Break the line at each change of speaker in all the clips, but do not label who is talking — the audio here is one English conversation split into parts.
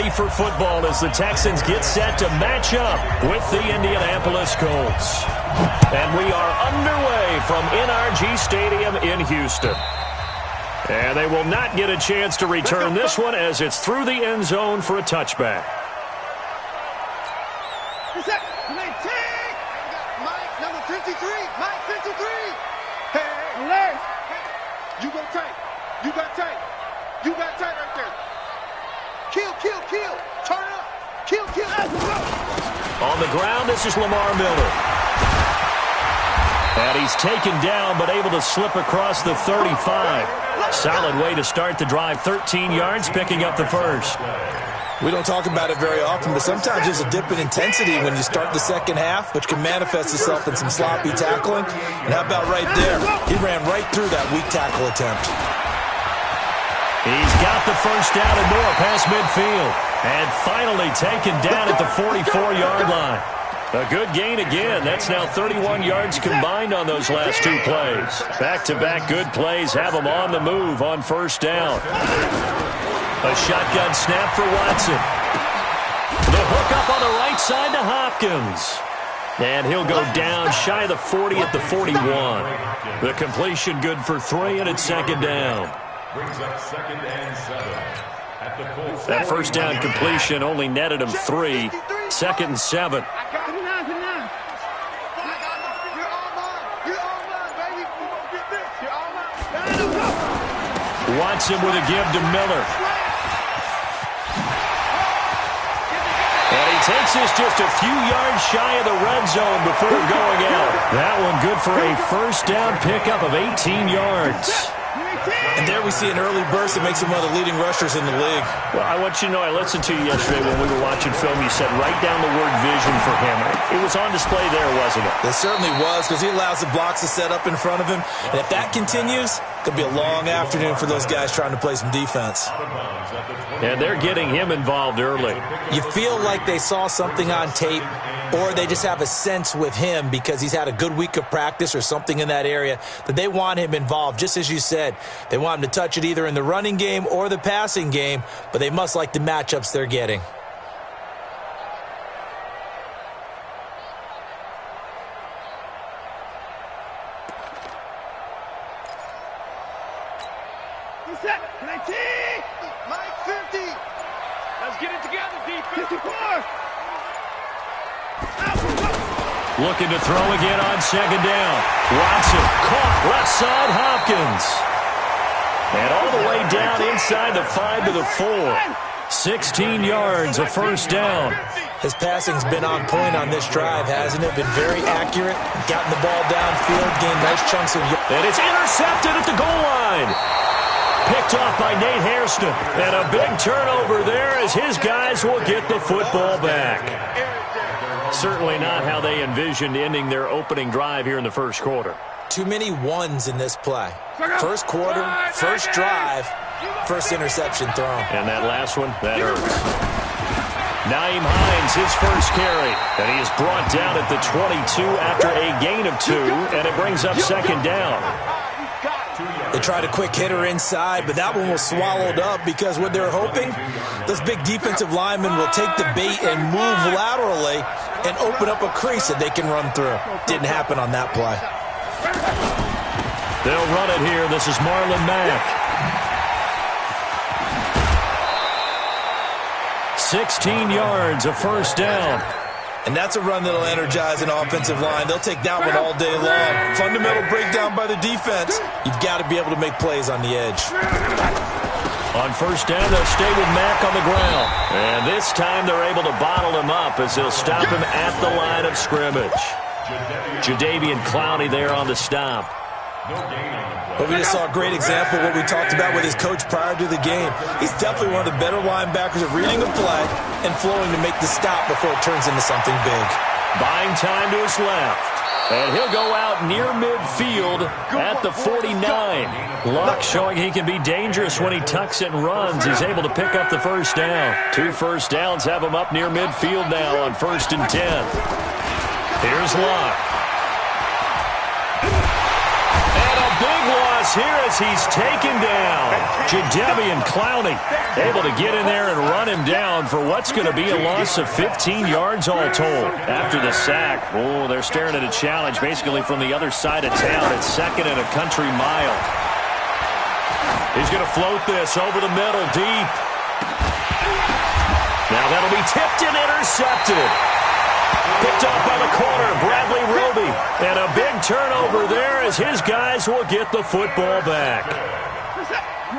ready for football as the Texans get set to match up with the Indianapolis Colts. And we are underway from NRG Stadium in Houston. And they will not get a chance to return this one as it's through the end zone for a touchback.
Mike, number 53. Mike, 53. Hey, alert. You go tight. You got tight. You got tight right there. Kill. Turn up. Kill.
On the ground, this is Lamar Miller. And he's taken down, but able to slip across the 35. Solid way to start the drive. 13 yards, picking up the first.
We don't talk about it very often, but sometimes there's a dip in intensity when you start the second half, which can manifest itself in some sloppy tackling. And how about right there? He ran right through that weak tackle attempt.
He's got the first down and more past midfield. And finally taken down at the 44-yard line. A good gain again. That's now 31 yards combined on those last two plays. Back-to-back good plays have them on the move on first down. A shotgun snap for Watson. The hook up on the right side to Hopkins. And he'll go down shy of the 40 at the 41. The completion good for 3, and it's second down.
Brings up 2nd and 7. At the
that first down completion only netted him 3. 2nd and 7. Watson with a give to Miller. And he takes this just a few yards shy of the red zone before going out. That one good for a first down pickup of 18 yards.
And there we see an early burst that makes him one of the leading rushers in the league.
Well, I want you to know, I listened to you yesterday when we were watching film. You said write down the word vision for him. It was on display there, wasn't it?
It certainly was, because he allows the blocks to set up in front of him. And if that continues, it's going to be a long afternoon for those guys trying to play some defense.
And they're getting him involved early.
You feel like they saw something on tape, or they just have a sense with him because he's had a good week of practice or something in that area that they want him involved. Just as you said, they want him to touch it either in the running game or the passing game, but they must like the matchups they're getting.
Mike, 50. Let's get it together, defense. 54.
Looking to throw again on second down. Watson caught left side Hopkins. And all the way down inside the 5 to the 4. 16 yards, a first down.
His passing's been on point on this drive, hasn't it? Been very accurate, gotten the ball downfield, gained nice chunks of yards.
And it's intercepted at the goal line. Picked off by Nate Hairston. And a big turnover there as his guys will get the football back. Certainly not how they envisioned ending their opening drive here in the first quarter.
Too many ones in this play. First quarter, first drive, first interception thrown.
And that last one, that hurts. Naeem Hines, his first carry. And he is brought down at the 22 after a gain of 2, and it brings up second down.
They tried a quick hitter inside, but that one was swallowed up because what they're hoping, those big defensive linemen will take the bait and move laterally and open up a crease that they can run through. Didn't happen on that play.
They'll run it here. This is Marlon Mack. 16 yards, a first down.
And that's a run that'll energize an offensive line. They'll take that one all day long. Fundamental breakdown by the defense. You've got to be able to make plays on the edge.
On first down, they'll stay with Mack on the ground. And this time they're able to bottle him up as they'll stop him at the line of scrimmage. Jadeveon Clowney there on the stop.
But we just saw a great example of what we talked about with his coach prior to the game. He's definitely one of the better linebackers at reading a play and flowing to make the stop before it turns into something big.
Buying time to his left. And he'll go out near midfield at the 49. Luck showing he can be dangerous when he tucks it and runs. He's able to pick up the first down. 2 first downs have him up near midfield now on 1st and 10. Here's Luck. And a big loss loss here as he's taken down. Jadeveon Clowney able to get in there and run him down for what's going to be a loss of 15 yards all told. After the sack, oh, they're staring at a challenge basically from the other side of town. It's 2nd and a country mile. He's going to float this over the middle deep. Now that'll be tipped and intercepted. Picked off by the corner, Bradley Roby. And a big turnover there as his guys will get the football back.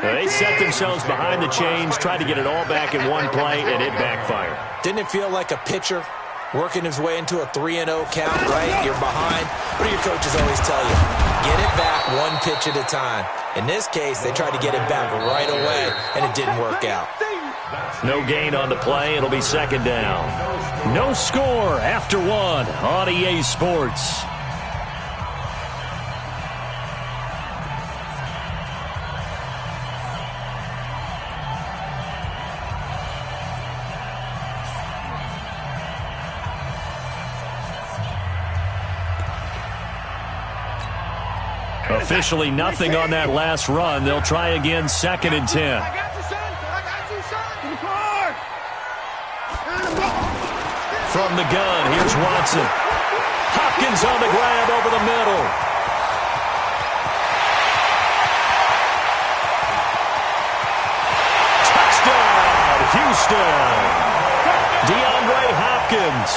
They set themselves behind the chains, tried to get it all back in one play, and it backfired.
Didn't it feel like a pitcher working his way into a 3-0 count, right? You're behind. What do your coaches always tell you? Get it back one pitch at a time. In this case, they tried to get it back right away, and it didn't work out.
No gain on the play. It'll be 2nd down. No score after 1 on EA Sports. Officially nothing on that last run. They'll try again 2nd and 10. From the gun, here's Watson. Hopkins on the grab over the middle. Touchdown, Houston. DeAndre Hopkins,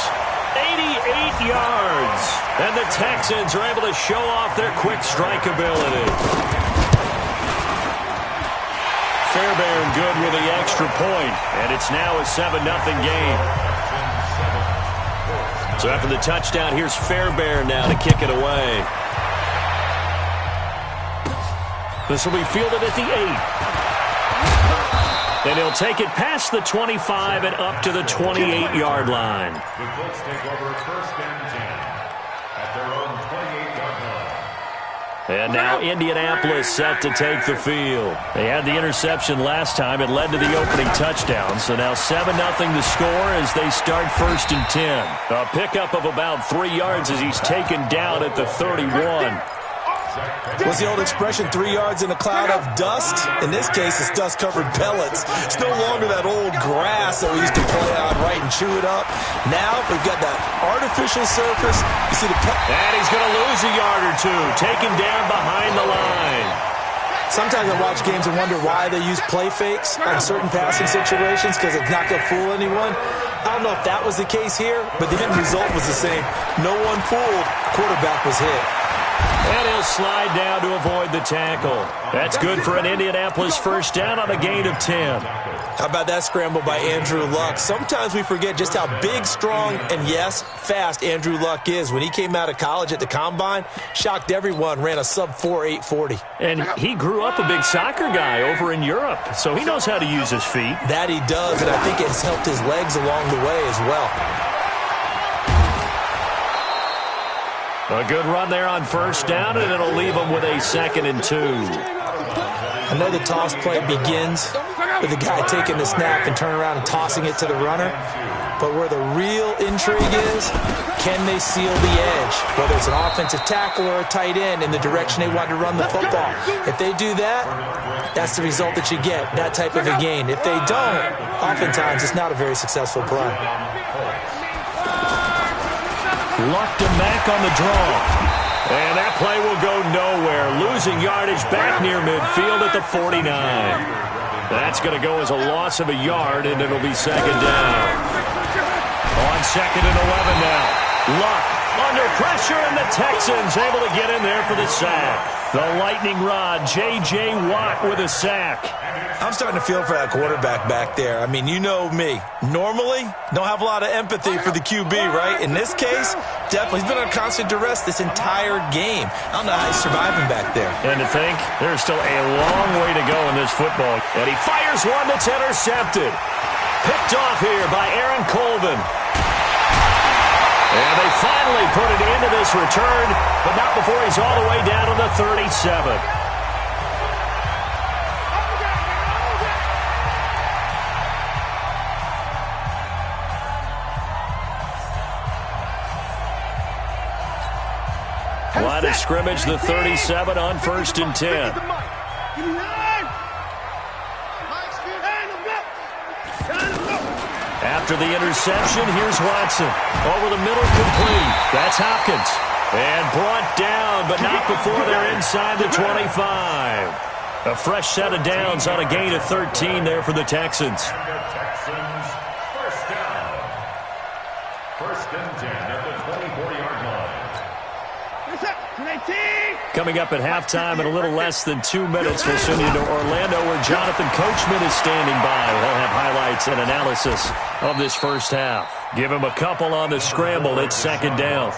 88 yards. And the Texans are able to show off their quick strike ability. Fairbairn good with the extra point, and it's now a 7-0 game. So after the touchdown, here's Fairbairn now to kick it away. This will be fielded at the 8. And he'll take it past the 25 and up to the 28-yard line.
The Colts take over 1st and 10 at their own 28-yard line.
And now Indianapolis set to take the field. They had the interception last time. It led to the opening touchdown. So now 7-0 the score as they start 1st and 10. A pickup of about 3 yards as he's taken down at the 31.
What's the old expression, 3 yards in a cloud of dust? In this case, it's dust-covered pellets. It's no longer that old grass that we used to play on, right, and chew it up. Now we've got that artificial surface. You see the
and he's going to lose a yard or two, taken down behind the line.
Sometimes I watch games and wonder why they use play fakes on certain passing situations because it's not going to fool anyone. I don't know if that was the case here, but the end result was the same. No one fooled. Quarterback was hit.
And he'll slide down to avoid the tackle. That's good for an Indianapolis 1st down on a gain of 10.
How about that scramble by Andrew Luck? Sometimes we forget just how big, strong, and yes, fast Andrew Luck is. When he came out of college at the Combine, shocked everyone, ran a sub-4 840.
And he grew up a big soccer guy over in Europe, so he knows how to use his feet.
That he does, and I think it's helped his legs along the way as well.
A good run there on 1st down, and it'll leave them with a 2nd and 2.
I know the toss play begins with the guy taking the snap and turning around and tossing it to the runner. But where the real intrigue is, can they seal the edge? Whether it's an offensive tackle or a tight end in the direction they want to run the football. If they do that, that's the result that you get, that type of a gain. If they don't, oftentimes it's not a very successful play.
Luck to Mack on the draw. And that play will go nowhere. Losing yardage back near midfield at the 49. That's going to go as a loss of a yard, and it'll be 2nd down. On 2nd and 11 now. Luck under pressure, and the Texans able to get in there for the sack. The lightning rod, J.J. Watt with a sack.
I'm starting to feel for that quarterback back there. I mean, you know me. Normally, don't have a lot of empathy for the QB, right? In this case, definitely. He's been on constant duress this entire game. I don't know how he's surviving back there.
And to think, there's still a long way to go in this football. And he fires one that's intercepted. Picked off here by Aaron Colvin. And they finally put it into this return, but not before he's all the way down to the 37. Line of scrimmage, the 37 on 1st and 10. After the interception, here's Watson. Over the middle, complete. That's Hopkins. And brought down, but not before they're inside the 25. A fresh set of downs on a gain of 13 there for the Texans.
First down. 1st and 10 at the 24-yard line.
Coming up at halftime in a little less than 2 minutes, we'll send you to Orlando where Jonathan Coachman is standing by. He'll have highlights and analysis of this first half. Give him a couple on the scramble. It's 2nd down.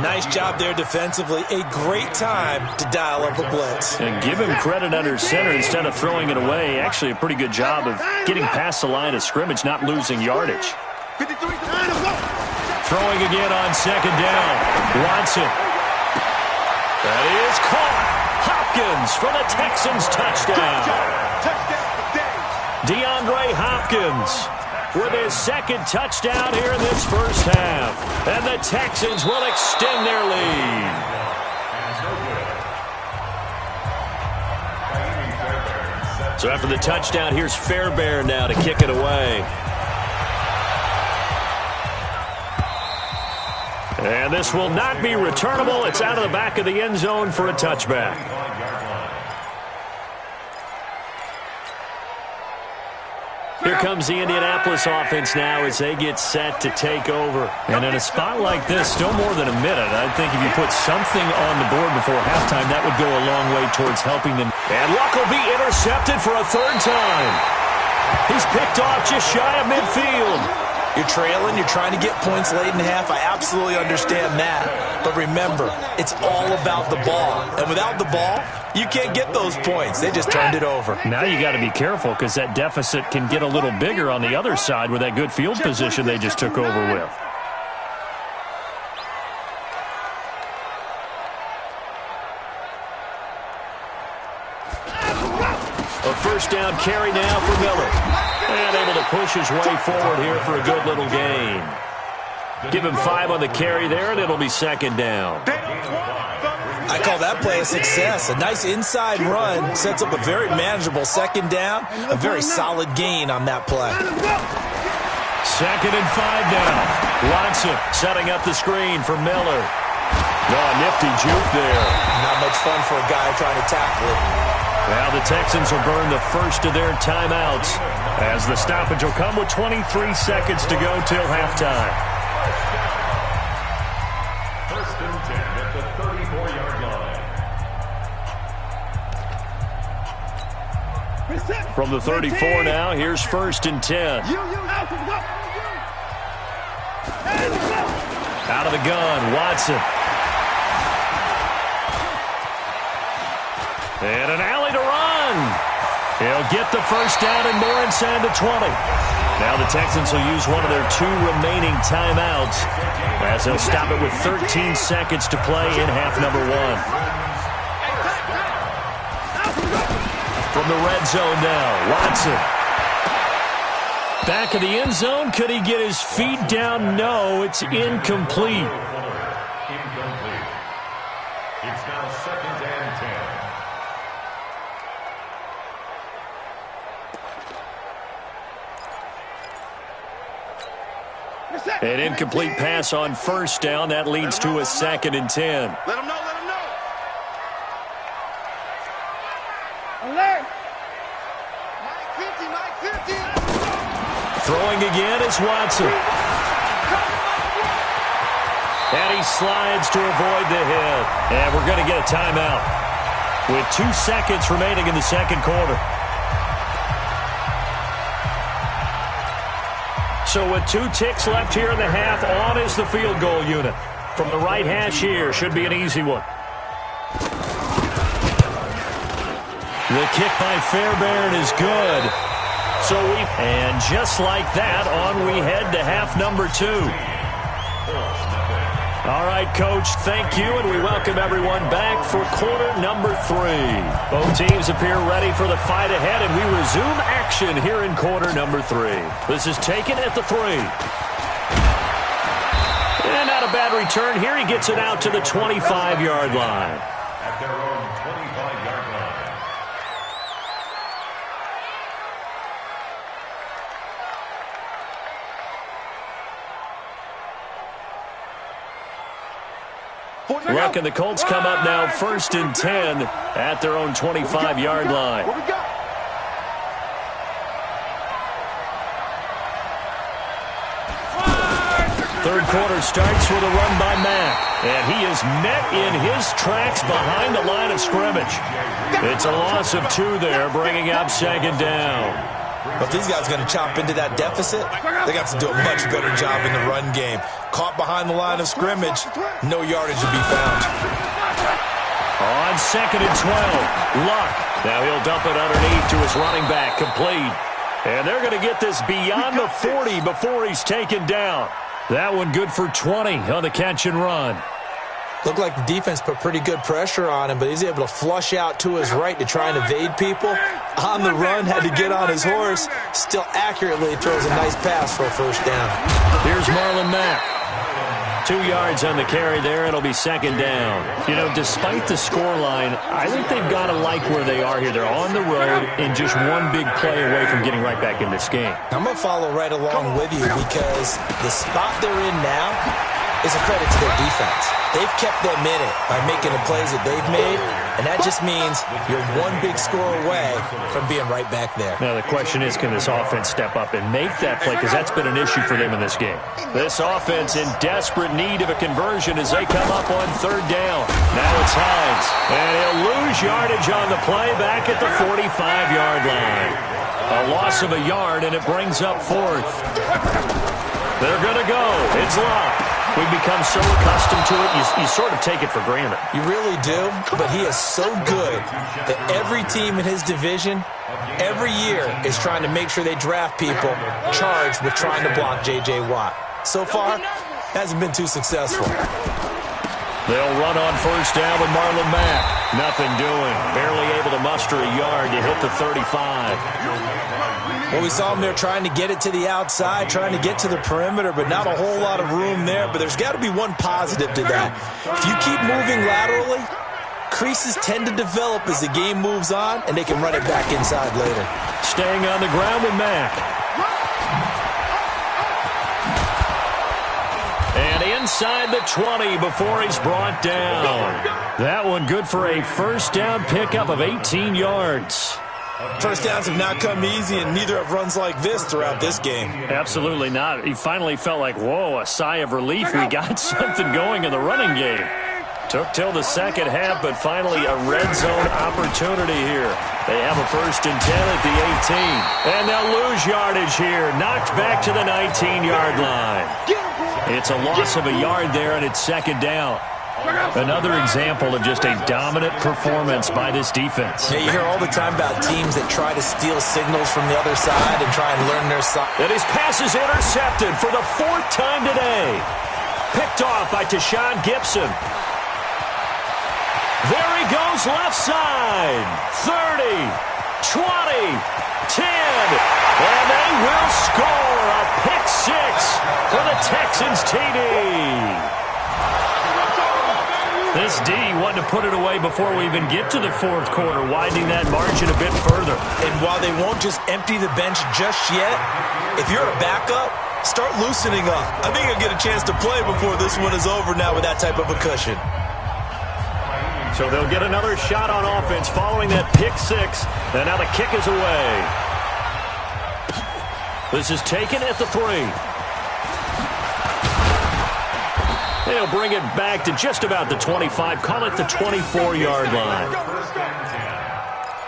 Nice job there defensively. A great time to dial up a blitz.
And give him credit under center instead of throwing it away. Actually a pretty good job of getting past the line of scrimmage, not losing yardage. Throwing again on 2nd down. Watson. That is caught. Hopkins for the Texans touchdown. DeAndre Hopkins with his 2nd touchdown here in this first half. And the Texans will extend their lead. So after the touchdown, here's Fairbairn now to kick it away. And this will not be returnable. It's out of the back of the end zone for a touchback. Here comes the Indianapolis offense now as they get set to take over. And in a spot like this, still more than a minute, I think if you put something on the board before halftime, that would go a long way towards helping them. And Luck will be intercepted for a 3rd time. He's picked off just shy of midfield.
You're trailing, you're trying to get points late in half. I absolutely understand that. But remember, it's all about the ball. And without the ball, you can't get those points. They just turned it over.
Now you got to be careful because that deficit can get a little bigger on the other side with that good field position they just took over with. A 1st down carry now for Miller. And able to push his way forward here for a good little gain. Give him 5 on the carry there, and it'll be 2nd down.
I call that play a success. A nice inside run sets up a very manageable 2nd down. A very solid gain on that play.
2nd and 5 now. Watson setting up the screen for Miller. Oh, nifty juke there.
Not much fun for a guy trying to tackle it.
Now the Texans will burn the first of their timeouts as the stoppage will come with 23 seconds to go till halftime.
1st and 10 at the 34-yard line.
From the 34 now, here's 1st and 10. Out of the gun, Watson. And an alley to run. He'll get the 1st down and more inside the 20. Now the Texans will use one of their 2 remaining timeouts as they'll stop it with 13 seconds to play in half number 1. From the red zone now, Watson. Back of the end zone. Could he get his feet down? No, it's incomplete.
Incomplete. It's now 2nd and 10.
An incomplete pass on 1st down. That leads to a 2nd and 10.
Let him know, let him know. Alert. Mike 50.
Throwing again is Watson. And he slides to avoid the hit. And we're going to get a timeout with 2 seconds remaining in the 2nd quarter. So with 2 ticks left here in the half, on is the field goal unit. From the right hash here, should be an easy one. The kick by Fairbairn is good. And just like that, on we head to half number 2. All right, Coach, thank you, and we welcome everyone back for quarter number 3. Both teams appear ready for the fight ahead, and we resume action here in quarter number 3. This is taken at the 3. And not a bad return here. He gets it out to the 25-yard line.
At their own 25-yard line.
Luck and the Colts come up now 1st and 10 at their own 25-yard line.
What we got?
Third quarter starts with a run by Mack. And he is met in his tracks behind the line of scrimmage. It's a loss of 2 there, bringing up 2nd down.
But if these guys are going to chop into that deficit, they got to do a much better job in the run game. Caught behind the line of scrimmage, no yardage to be found.
On 2nd and 12, Luck. Now he'll dump it underneath to his running back, complete. And they're going to get this beyond the 40 before he's taken down. That one good for 20 on the catch and run.
Looked like the defense put pretty good pressure on him, but he's able to flush out to his right to try and evade people. On the run, had to get on his horse. Still accurately throws a nice pass for a first down.
Here's Marlon Mack. 2 yards on the carry there. It'll be 2nd down. You know, despite the scoreline, I think they've got to like where they are here. They're on the road and just one big play away from getting right back in this game.
I'm going to follow right along with you because the spot they're in now is a credit to their defense. They've kept them in it by making the plays that they've made, and that just means you're one big score away from being right back there.
Now the question is, can this offense step up and make that play? Because that's been an issue for them in this game. This offense in desperate need of a conversion as they come up on 3rd down. Now it's Hines, and he'll lose yardage on the play back at the 45-yard line. A loss of a yard, and it brings up 4th. They're going to go. It's Luck. We've become so accustomed to it, you sort of take it for granted.
You really do, but he is so good that every team in his division, every year, is trying to make sure they draft people charged with trying to block J.J. Watt. So far, hasn't been too successful.
They'll run on 1st down with Marlon Mack. Nothing doing. Barely able to muster a yard to hit the 35.
Well, we saw him there trying to get it to the outside, trying to get to the perimeter, but not a whole lot of room there. But there's got to be one positive to that. If you keep moving laterally, creases tend to develop as the game moves on, and they can run it back inside later.
Staying on the ground with Mack. And inside the 20 before he's brought down. That one good for a 1st down pickup of 18 yards.
First downs have not come easy, and neither have runs like this throughout this game.
Absolutely not. He finally felt like, whoa, a sigh of relief. We got something going in the running game. Took till the 2nd half, but finally a red zone opportunity here. They have a 1st and 10 at the 18. And they'll lose yardage here. Knocked back to the 19-yard line. It's a loss of a yard there, and it's 2nd down. Another example of just a dominant performance by this defense.
Yeah, you hear all the time about teams that try to steal signals from the other side and try and learn their side.
And his pass is intercepted for the 4th time today. Picked off by Tashawn Gibson. There he goes left side. 30, 20, 10. And they will score a pick 6 for the Texans TD. This D wanted to put it away before we even get to the 4th quarter, widening that margin a bit further.
And while they won't just empty the bench just yet, if you're a backup, start loosening up. I think you'll get a chance to play before this one is over now with that type of a cushion.
So they'll get another shot on offense following that pick 6, and now the kick is away. This is taken at the 3. They'll bring it back to just about the 25. Call it the 24-yard line.
1st and 10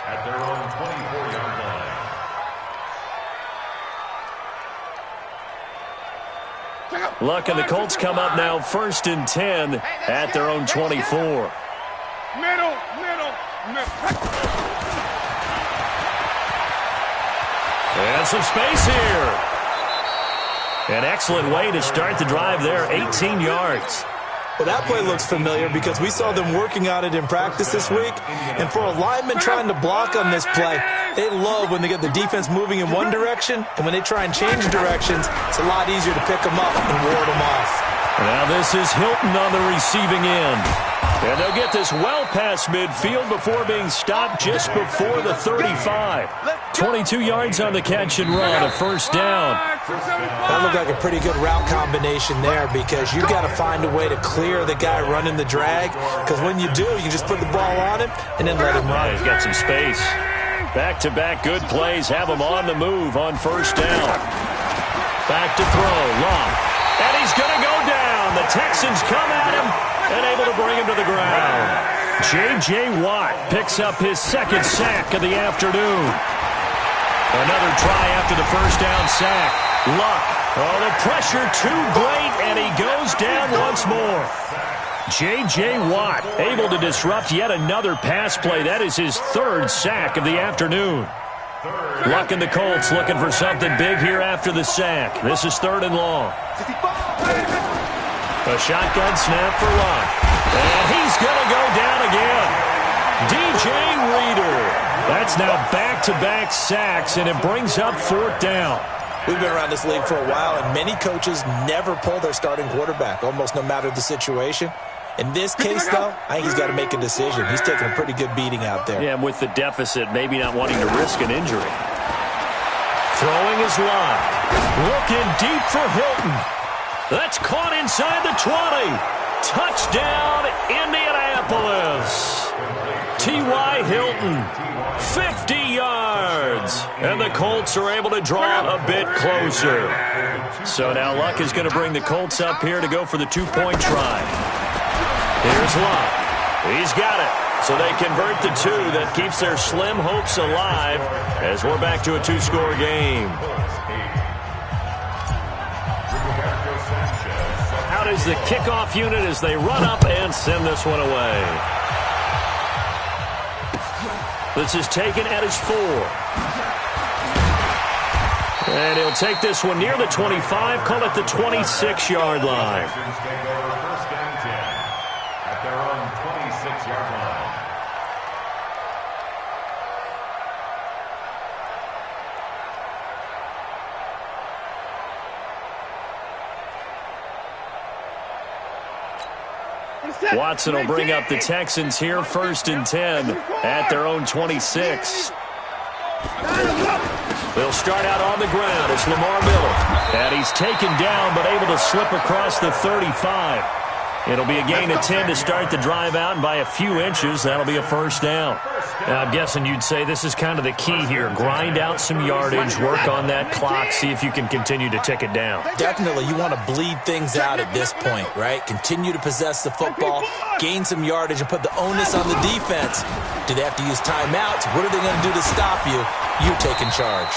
at their own 24-yard line.
Luck and the Colts come up now 1st and 10 at their own 24.
Middle.
And some space here. An excellent way to start the drive there, 18 yards.
Well, that play looks familiar because we saw them working on it in practice this week. And for a lineman trying to block on this play, they love when they get the defense moving in one direction. And when they try and change directions, it's a lot easier to pick them up and ward them off.
Now this is Hilton on the receiving end. And they'll get this well past midfield before being stopped just before the 35. 22 yards on the catch and run, a first down.
That looked like a pretty good route combination there because you've got to find a way to clear the guy running the drag, because when you do, you just put the ball on him and then let him run.
He's got some space. Back-to-back good plays have him on the move on first down. Back to throw, Long. And he's going to go down. The Texans come at him and able to bring him to the ground. J.J. Watt picks up his second sack of the afternoon. Another try after the first down sack. Luck. Oh, the pressure too great, and he goes down once more. J.J. Watt able to disrupt yet another pass play. That is his third sack of the afternoon. Luck and the Colts looking for something big here after the sack. This is 3rd and long. A shotgun snap for Luck. And he's going to go down again. DJ Reader. That's now back-to-back sacks, and it brings up 4th down.
We've been around this league for a while, and many coaches never pull their starting quarterback, almost no matter the situation. In this case, though, I think he's got to make a decision. He's taking a pretty good beating out there.
Yeah, with the deficit, maybe not wanting to risk an injury. Throwing his line. Looking deep for Hilton. That's caught inside the 20. Touchdown, Indianapolis. T.Y. Hilton, 50 yards. And the Colts are able to draw a bit closer. So now Luck is going to bring the Colts up here to go for the 2-point try. Here's Luck. He's got it. So they convert the 2. That keeps their slim hopes alive as we're back to a 2-score game. Out is the kickoff unit as they run up and send this one away. This is taken at his 4. And he'll take this one near the 25, call it the 26-yard line.
At their own 26-yard line.
Watson will bring up the Texans here, 1st and 10 at their own 26. They'll start out on the ground. It's Lamar Miller. And he's taken down but able to slip across the 35. It'll be a gain of 10 to start the drive out, and by a few inches, that'll be a first down. Now, I'm guessing you'd say this is kind of the key here. Grind out some yardage, work on that clock, see if you can continue to tick it down.
Definitely, you want to bleed things out at this point, right? Continue to possess the football, gain some yardage, and put the onus on the defense. Do they have to use timeouts? What are they going to do to stop you? You're taking charge.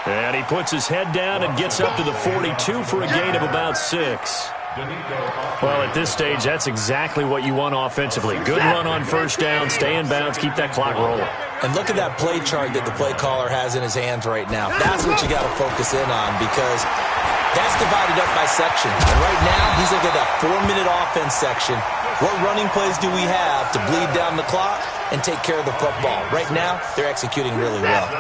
And he puts his head down and gets up to the 42 for a gain of about 6. Well, at this stage, that's exactly what you want offensively. Good run on first down, stay in bounds, keep that clock rolling.
And look at that play chart that the play caller has in his hands right now. That's what you got to focus in on, because that's divided up by section. And right now, he's looking at that 4-minute offense section. What running plays do we have to bleed down the clock and take care of the football? Right now, they're executing really well.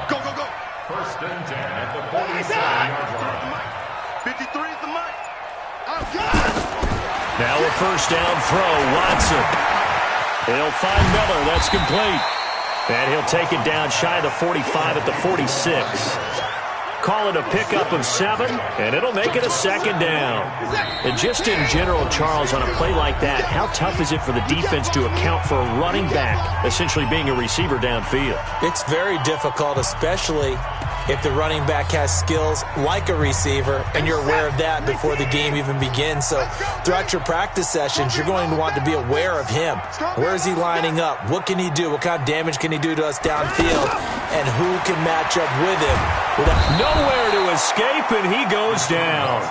Go, go, go.
1st and 10 at the 47-yard line.
53 is the mic. I'm good.
Now a first down throw, Watson. He'll find Miller. That's complete. And he'll take it down shy of the 45 at the 46. Call it a pickup of 7, and it'll make it a 2nd down. And just in general, Charles, on a play like that, how tough is it for the defense to account for a running back essentially being a receiver downfield?
It's very difficult, especially if the running back has skills like a receiver, and you're aware of that before the game even begins. So throughout your practice sessions, you're going to want to be aware of him. Where is he lining up? What can he do? What kind of damage can he do to us downfield? And who can match up with him?
Nowhere to escape, and he goes down.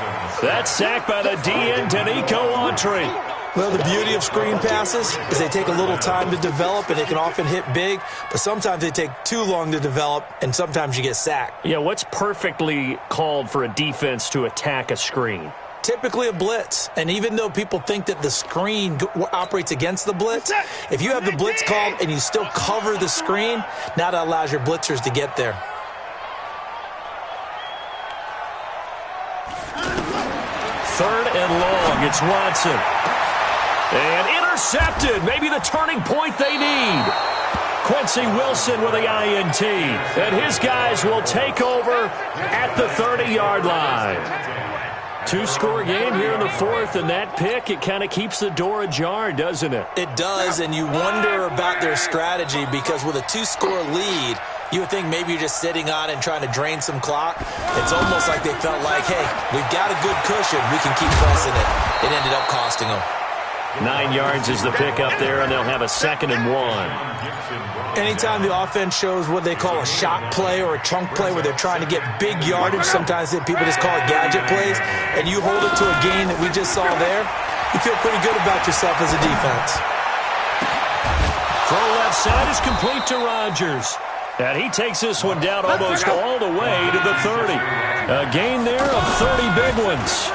That's sacked by the DN, Danico Autry.
Well, the beauty of screen passes is they take a little time to develop, and they can often hit big, but sometimes they take too long to develop, and sometimes you get sacked.
Yeah, what's perfectly called for a defense to attack a screen?
Typically a blitz, and even though people think that the screen operates against the blitz, if you have the blitz called and you still cover the screen, now that allows your blitzers to get there.
3rd and long. It's Watson. And intercepted. Maybe the turning point they need. Quincy Wilson with the INT. And his guys will take over at the 30-yard line. 2-score game here in the 4th, and that pick, it kind of keeps the door ajar, doesn't it?
It does, and you wonder about their strategy because with a 2-score lead, you would think maybe you're just sitting on it and trying to drain some clock. It's almost like they felt like, hey, we've got a good cushion. We can keep pressing it. It ended up costing them.
9 yards is the pick up there, and they'll have a 2nd and 1.
Anytime the offense shows what they call a shot play or a chunk play where they're trying to get big yardage, sometimes people just call it gadget plays, and you hold it to a gain that we just saw there, you feel pretty good about yourself as a defense.
Throw left side is complete to Rodgers. And he takes this one down almost all the way to the 30. A gain there of 30 big ones.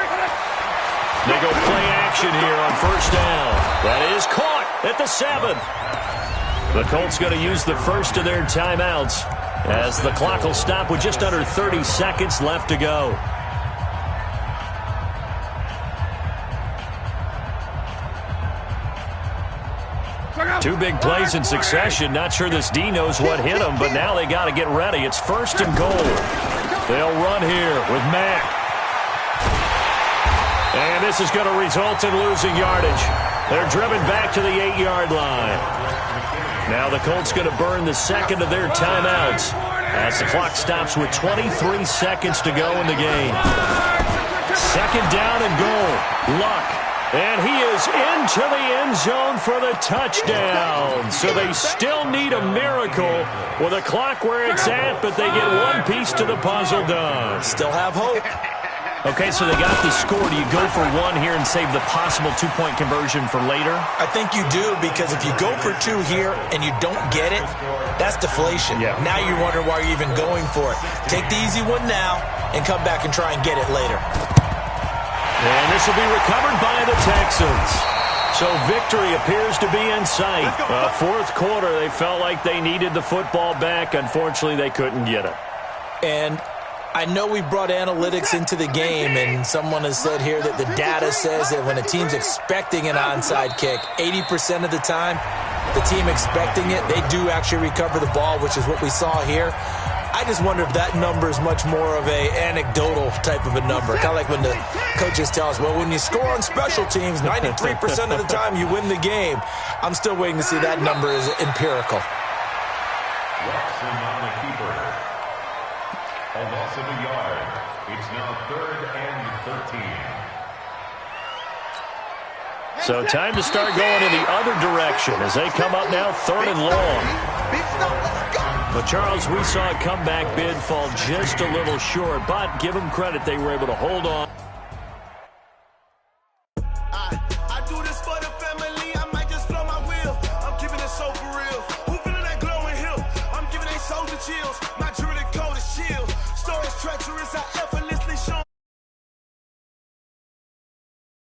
They go play action here on 1st down. That is caught at the 7. The Colts going to use the first of their timeouts as the clock will stop with just under 30 seconds left to go. Two big plays in succession. Not sure this D knows what hit him, but now they got to get ready. It's 1st and goal. They'll run here with Mack. And this is going to result in losing yardage. They're driven back to the 8-yard line. Now the Colts going to burn the 2nd of their timeouts as the clock stops with 23 seconds to go in the game. 2nd down and goal. Luck. And he is into the end zone for the touchdown. So they still need a miracle with a clock where it's at, but they get one piece to the puzzle done.
Still have hope.
Okay, so they got the score. Do you go for 1 here and save the possible 2-point conversion for later?
I think you do, because if you go for 2 here and you don't get it, that's deflation.
Yeah.
Now you wonder why you're even going for it. Take the easy one now and come back and try and get it later.
And this will be recovered by the Texans. So victory appears to be in sight. 4th quarter, they felt like they needed the football back. Unfortunately, they couldn't get it.
And I know we brought analytics into the game, and someone has said here that the data says that when a team's expecting an onside kick, 80% of the time, the team expecting it, they do actually recover the ball, which is what we saw here. I just wonder if that number is much more of a anecdotal type of a number. Kind of like when the coaches tell us, well, when you score on special teams, 93% of the time you win the game. I'm still waiting to see that number is empirical.
Watson on the keeper. A loss of a yard. It's now 3rd and 13.
So time to start going in the other direction as they come up now 3rd and long. But, Charles, we saw a comeback bid fall just a little short, but give them credit, they were able to hold on.